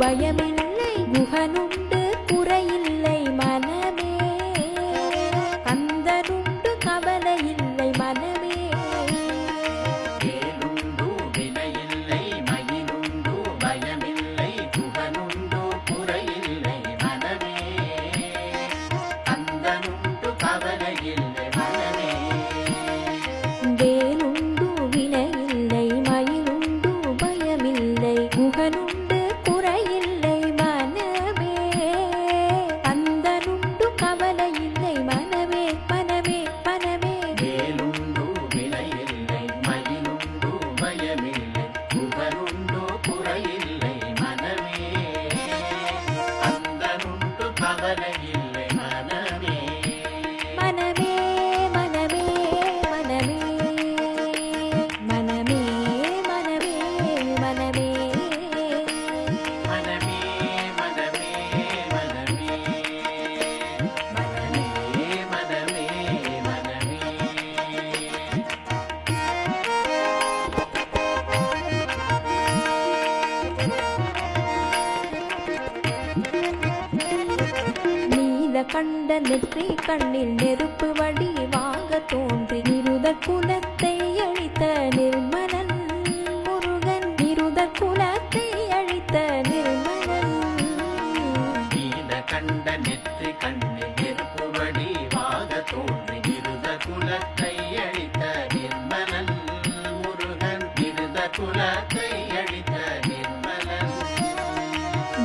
பயமில்லை குகனுண்டு குறையில்லை மனமே கந்தனுண்டு கவலையில்லை மனமே வேலுண்டு வினையில்லை மயிலுண்டு பயமில்லை குகனுண்டு குறையில்லை மனமே கந்தனுண்டு கவலையில்லை மனமே வேலுண்டு வினையில்லை மயிலுண்டு பயமில்லை குகனுண்டு குறையில்லை மனமே கந்தனுண்டு கவலையில்லை மனமே மனமே மனமே வேலுண்டு வினையில்லை மயிலுண்டு பயமில்லை குகனுண்டு குறையில்லை மனமே கந்தனுண்டு கவலையில்லை மனமே மனமே மனமே மனமே மனமே மனமே மனமே மனமே மனமே மனமே மனமே மனமே நீல கண்ட நெற்றி கண்ணில் நெருப்பு வடி வாங்க தோன்றி நிருத குலத்தை அழித்த நிர்மலன் முருகன் நிருத குலத்தை அழித்த நிர்மலன் நீல கண்ட நெற்றி கண்ணில் நெருப்புவடி வாக தோன்றி இருத குலத்தை அழித்த நிர்மலன் முருகன் இருத குலத்தை அழித்த நிர்மலன்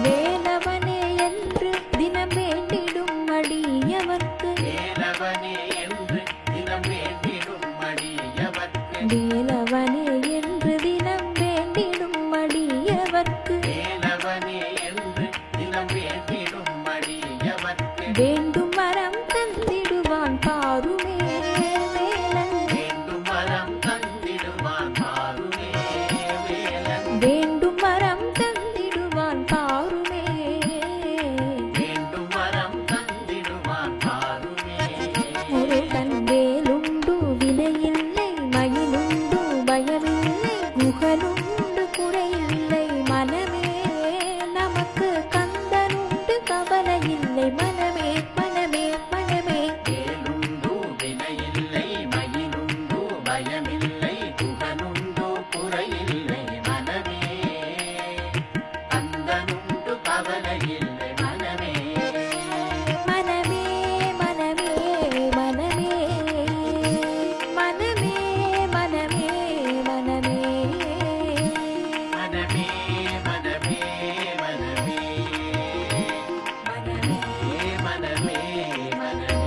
வேலவனே என்று தினம் வேண்டிடும் அடியவர்க்கு வேலவனே என்று தினம் வேண்டிடும் அடியவர்க்கு வேலவனே என்று தினம் வேண்டிடும் அடியவர்க்கு வேலவனே என்று தினம் வேண்டிடும் அடியவர்க்கு வேண்டும் வரம் தந்திடுவான் பாருமே வேலன் வேண்டும் வரம் தந்திடுவான் பாருமே வேலன் வேண்டும் வரம் தந்திடுவான் பாருமே வேண்டும் வரம் தந்திடுவான் பாருமே முருகன் வேலுண்டு வினையில்லை மயிலுண்டு பயமில்லை குகனுண்டு குறையில்லை மனமே நமக்கு கந்தனுண்டு கவலையில்லை மனமே மனமே மனமே வேலுண்டு வினையில்லை மயிலுண்டு பயமில்லை குகனுண்டு குறையில்லை மனமே கந்தனுண்டு கவலையில்லை மனமே மனமே மனமே மனமே மனமே மனமே மனமே மனமே மனமே மனமே மனமே மனமே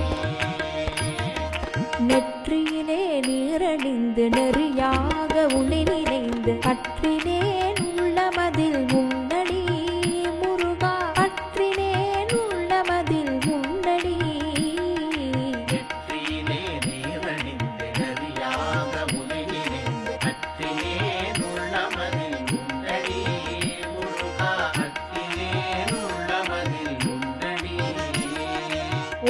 நெற்றியிலே நீரணிந்து நெறியாக உளி நினைந்து கற்றினேன் உள்ளமதில் முன்னடி முருகா கற்றினேன் உள்ளமதில் முன்னடி நெற்றியிலே நீரணிந்து நெறியாக உலகினின்று கற்றினேன் உள்ளமதில் முன்னடி முருகா கற்றினேன் உள்ளமதில் முன்னடி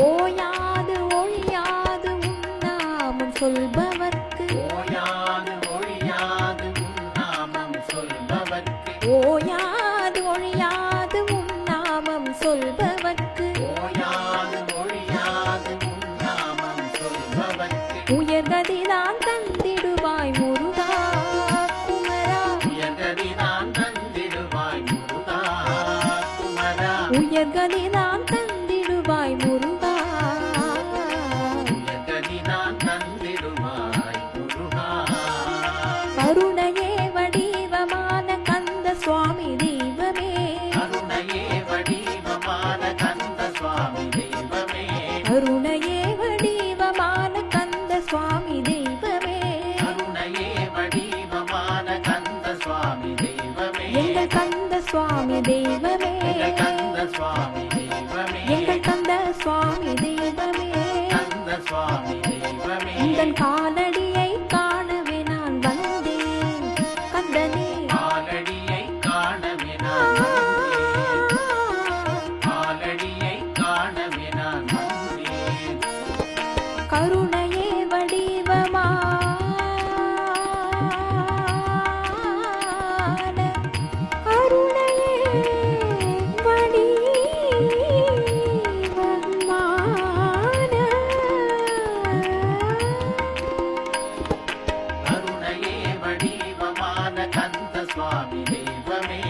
ஓயாது ஒழியாது உன்னாமம் சொல்பவர்க்கு ஓயாது ஒழியாது உன்னாமம் சொல்பவர்க்கு ஓயாது ஒழியாது உன்னாமம் சொல்பவர்க்கு ஓயாது ஒழியாது உன்னாமம் சொல்பவர்க்கு உயர்கதிதான் தந்திடுவாய் முருகா குமரா உயர்கதிதான் தந்திடுவாய் முருகா குமரா உயர்கதிதான் தந்திடுவாய் முருகா உயர்கதிதான் தந்திடுவாய் முருகா கருணையே வடிவமான கந்த சுவாமி தெய்வமே கருணையே வடிவமான கந்த சுவாமி தெய்வமே கருணையே வடிவமான கந்த சுவாமி தெய்வமே கருணையே வடிவமான கந்த சுவாமி தெய்வமே எங்கள் கந்த சுவாமி தெய்வமே எங்கள் கந்த சுவாமி தெய்வமே எங்கள் கந்த சுவாமி தெய்வமே கந்த சுவாமி தெய்வமே உங்கள் காலடியை காணவே நான் வந்தேன் கந்தனே காலடியை காணவே நான் வந்தேன். காலடியை காணவே நான் வந்தேன். கருணையே வடிவமான கருணையே சுவாமி தெய்வமே